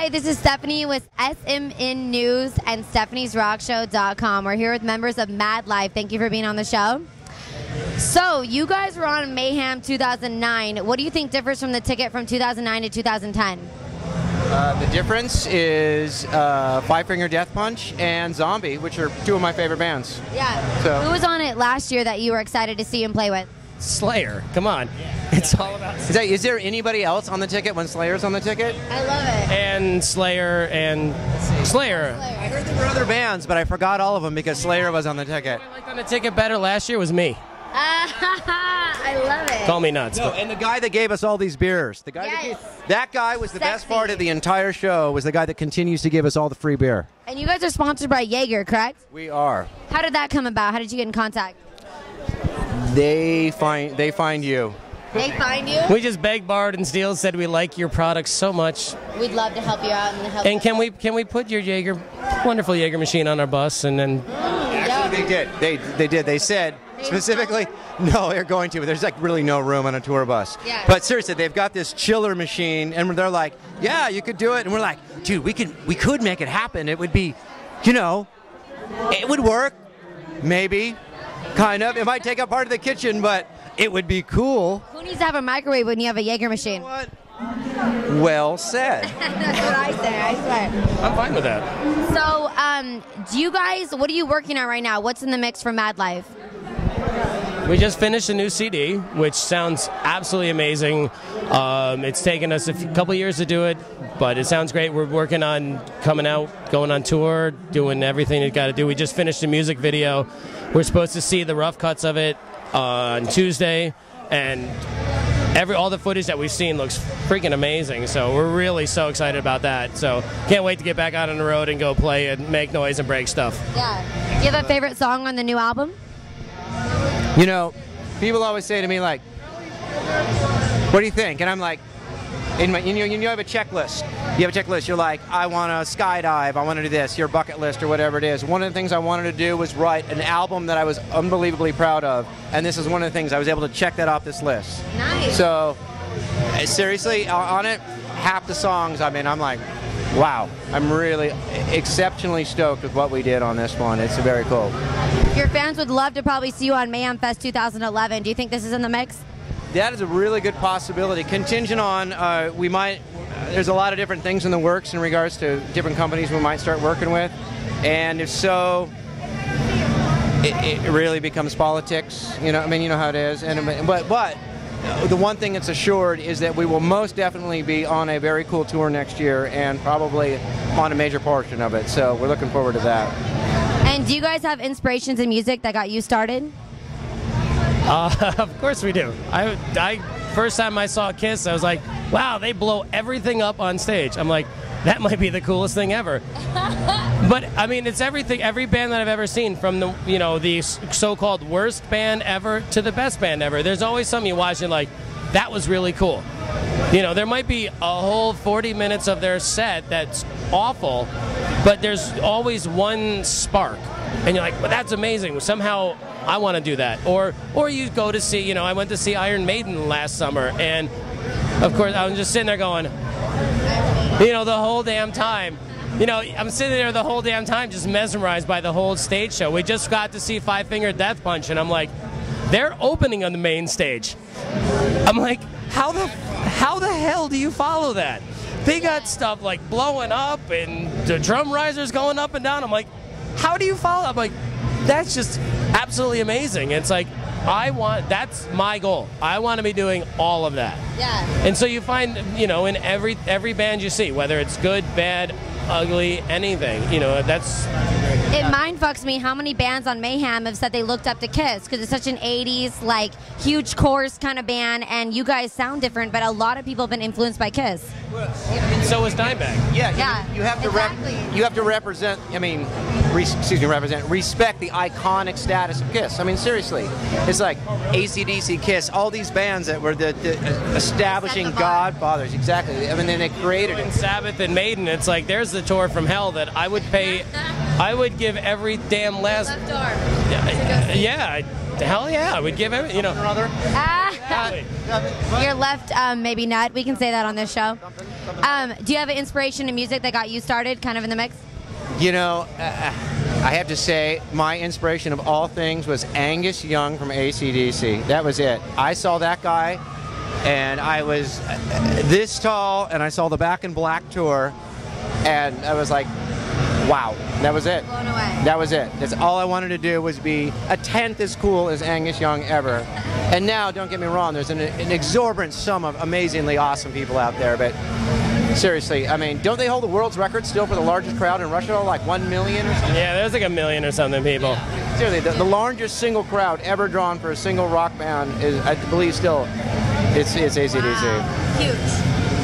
Hi, this is Stefanie with SMN News and StefaniesRockShow.com. We're here with members of MadLife. Thank you for being on the show. So, you guys were on Mayhem 2009. What do you think differs from the ticket from 2009 to 2010? The difference is Five Finger Death Punch and Zombie, which are two of my favorite bands. Yeah. So. Who was on it last year that you were excited to see and play with? Slayer. Come on. It's all about Slayer. Is there anybody else on the ticket when Slayer's on the ticket? I love it. And Slayer and Slayer. I heard there were other bands, but I forgot all of them because Slayer was on the ticket. What I liked on the ticket better last year was me. I love it. Call me nuts. No, and the guy that gave us all these beers. The guy that guy was the best part of the entire show, was the guy that continues to give us all the free beer. And you guys are sponsored by Jaeger, correct? We are. How did that come about? How did you get in contact? They find you. They find you? We just begged, borrowed, and steal, said we like your products so much. We'd love to help you out and help. And can we put your wonderful Jaeger machine on our bus and then? Actually, they did. They did. They said specifically, no, they're going to. But there's like really no room on a tour bus. Yeah. But seriously, they've got this chiller machine, and they're like, yeah, you could do it. And we're like, dude, we could make it happen. It would be, it would work, maybe, kind of. It might take up part of the kitchen, but it would be cool. Who needs to have a microwave when you have a Jaeger machine? You know what? Well said. That's what I say, I swear. I'm fine with that. So, what are you working on right now? What's in the mix for MadLife? We just finished a new CD, which sounds absolutely amazing. It's taken us a couple years to do it, but it sounds great. We're working on coming out, going on tour, doing everything we've got to do. We just finished a music video. We're supposed to see the rough cuts of it on Tuesday, and all the footage that we've seen looks freaking amazing. So we're really so excited about that. So can't wait to get back out on the road and go play and make noise and break stuff. Yeah. Do you have a favorite song on the new album? People always say to me, like, what do you think? And I'm like, you have a checklist. You have a checklist. You're like, I want to skydive. I want to do this. Your bucket list or whatever it is. One of the things I wanted to do was write an album that I was unbelievably proud of. And this is one of the things I was able to check that off this list. Nice. So, seriously, on it, half the songs, I'm like, wow. I'm really exceptionally stoked with what we did on this one. It's very cool. Your fans would love to probably see you on Mayhem Fest 2011. Do you think this is in the mix? That is a really good possibility. Contingent on, there's a lot of different things in the works in regards to different companies we might start working with. And if so, it really becomes politics. You know how it is. But the one thing that's assured is that we will most definitely be on a very cool tour next year and probably on a major portion of it. So we're looking forward to that. And do you guys have inspirations in music that got you started? Of course we do. First time I saw Kiss, I was like, wow, they blow everything up on stage. I'm like, that might be the coolest thing ever. But I mean, it's everything. Every band that I've ever seen, from the so-called worst band ever to the best band ever. There's always something you watch and like, that was really cool. There might be a whole 40 minutes of their set that's awful, but there's always one spark, and you're like, well, that's amazing. Somehow I want to do that. Or you go to see, I went to see Iron Maiden last summer, and of course I was just sitting there going, the whole damn time. I'm sitting there the whole damn time just mesmerized by the whole stage show. We just got to see Five Finger Death Punch, and I'm like, they're opening on the main stage. I'm like, how the hell do you follow that? They got stuff like blowing up and the drum risers going up and down. I'm like, how do you follow? I'm like, that's just absolutely amazing. It's like, that's my goal. I want to be doing all of that. Yeah. And so you find, in every band you see, whether it's good, bad, ugly, anything, that's... It mindfucks me how many bands on Mayhem have said they looked up to Kiss, because it's such an 80s, like, huge chorus kind of band, and you guys sound different, but a lot of people have been influenced by Kiss. So is Dimebag. Yeah. You have to represent, respect the iconic status of Kiss. I mean, seriously. It's like AC/DC, Kiss, all these bands that were the establishing godfathers. Exactly. I mean, then they created it. Sabbath and Maiden, it's like, there's the tour from hell that I would give every damn last... Yeah, hell yeah, I would give every, Your left maybe nut. We can say that on this show. Do you have an inspiration in music that got you started, kind of in the mix? You know, I have to say, my inspiration of all things was Angus Young from AC/DC. That was it. I saw that guy, and I was this tall, and I saw the Back in Black tour, and I was like, wow, that was it. Blown away. That was it. That's all I wanted to do, was be a tenth as cool as Angus Young ever. And now, don't get me wrong, there's an exorbitant sum of amazingly awesome people out there, but seriously, I mean, don't they hold the world's record still for the largest crowd in Russia, like 1 million or something? Yeah, there's like 1 million or something people. Seriously, the largest single crowd ever drawn for a single rock band is, I believe, still, it's AC/DC. Wow. Huge.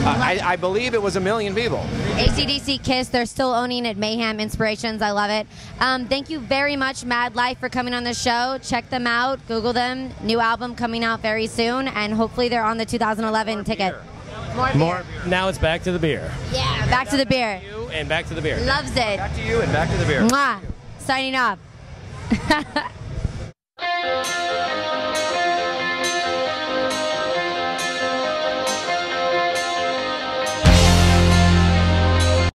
I believe it was 1 million people. AC/DC, Kiss, they're still owning it. Mayhem Inspirations, I love it. Thank you very much, MadLife, for coming on the show. Check them out, Google them. New album coming out very soon, and hopefully they're on the 2011 ticket. More. Now it's back to the beer. Yeah, back to the beer. And back to the beer. Loves it. Back to you and back to the beer. Mwah. Signing off.